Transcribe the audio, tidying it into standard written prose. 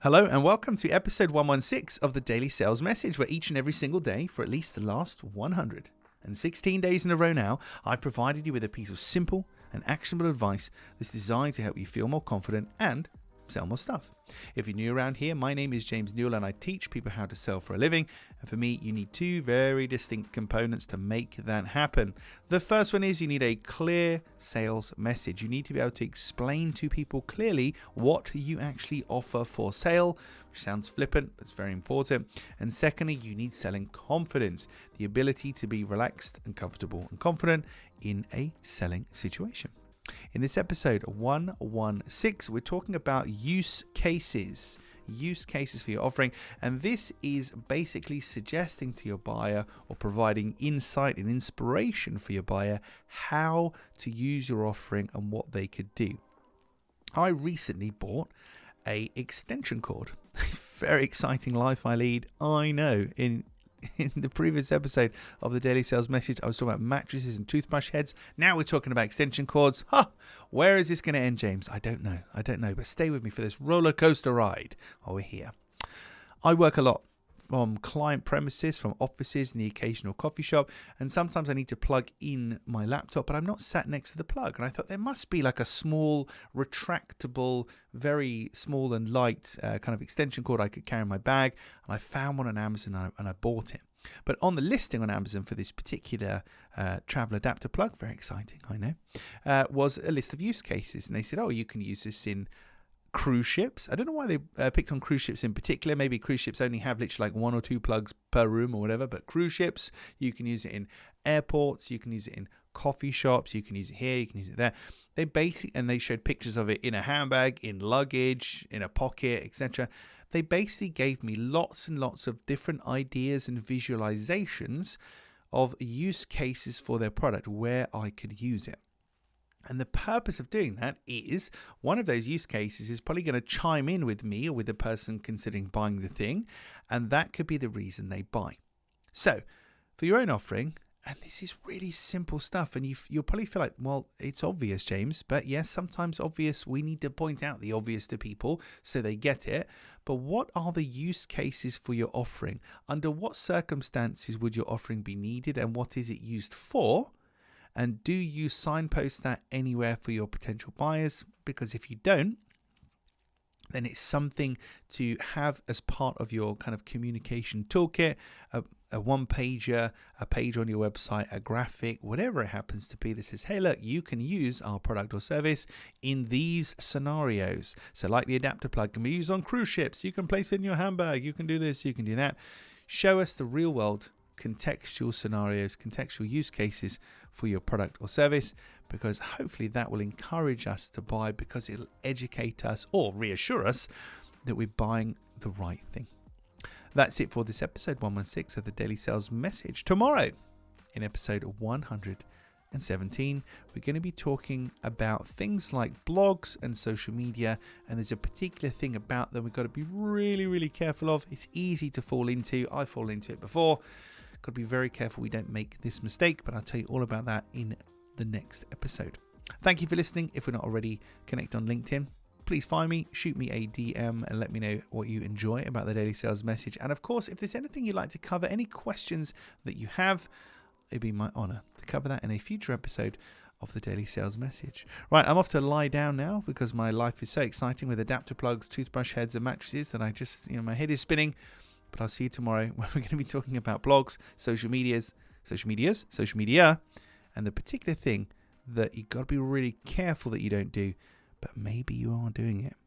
Hello and welcome to episode 116 of the Daily Sales Message, where each and every single day for at least the last 116 days in a row now, I've provided you with a piece of simple and actionable advice that's designed to help you feel more confident and sell more stuff. If you're new around here, my name is James Newell and I teach people how to sell for a living. And for me, you need two very distinct components to make that happen. The first one is you need a clear sales message. You need to be able to explain to people clearly what you actually offer for sale, which sounds flippant, but it's very important. And secondly, you need selling confidence, the ability to be relaxed and comfortable and confident in a selling situation. In this episode 116, we're talking about use cases for your offering, and this is basically suggesting to your buyer or providing insight and inspiration for your buyer how to use your offering and what they could do. I recently bought a extension cord. It's a very exciting life I lead, I know. In the previous episode of the Daily Sales Message, I was talking about mattresses and toothbrush heads. Now we're talking about extension cords. Where is this going to end, James? I don't know. But stay with me for this roller coaster ride while we're here. I work a lot from client premises, from offices and the occasional coffee shop. And sometimes I need to plug in my laptop, but I'm not sat next to the plug. And I thought there must be like a small, retractable, very small and light kind of extension cord I could carry in my bag. And I found one on Amazon and I bought it. But on the listing on Amazon for this particular travel adapter plug, very exciting, I know, was a list of use cases. And they said, you can use this in cruise ships. I don't know why they picked on cruise ships in particular. Maybe cruise ships only have literally like one or two plugs per room or whatever, but cruise ships, you can use it in airports, you can use it in coffee shops, you can use it here, you can use it there. They showed pictures of it in a handbag, in luggage, in a pocket, etc. They basically gave me lots and lots of different ideas and visualizations of use cases for their product where I could use it. And the purpose of doing that is one of those use cases is probably going to chime in with me or with the person considering buying the thing. And that could be the reason they buy. So for your own offering, and this is really simple stuff. And you'll probably feel like, well, it's obvious, James. But yes, sometimes obvious. We need to point out the obvious to people so they get it. But what are the use cases for your offering? Under what circumstances would your offering be needed? And what is it used for? And do you signpost that anywhere for your potential buyers? Because if you don't, then it's something to have as part of your kind of communication toolkit, a one-pager, a page on your website, a graphic, whatever it happens to be that says, hey, look, you can use our product or service in these scenarios. So like the adapter plug can be used on cruise ships. You can place it in your handbag. You can do this. You can do that. Show us the real world contextual scenarios, contextual use cases for your product or service, because hopefully that will encourage us to buy, because it'll educate us or reassure us that we're buying the right thing. That's it for this episode 116 of the Daily Sales Message. Tomorrow, in episode 117, we're going to be talking about things like blogs and social media, and there's a particular thing about them we've got to be really, really careful of. It's easy to fall into. I've fallen into it before. Got to be very careful we don't make this mistake, but I'll tell you all about that in the next episode. Thank you for listening. If we're not already connected on LinkedIn, please find me, shoot me a DM and let me know what you enjoy about the Daily Sales Message. And of course, if there's anything you'd like to cover, any questions that you have, it'd be my honor to cover that in a future episode of the Daily Sales Message. Right, I'm off to lie down now because my life is so exciting with adapter plugs, toothbrush heads and mattresses that I just, my head is spinning. But I'll see you tomorrow when we're going to be talking about blogs, social media, and the particular thing that you've got to be really careful that you don't do, but maybe you are doing it.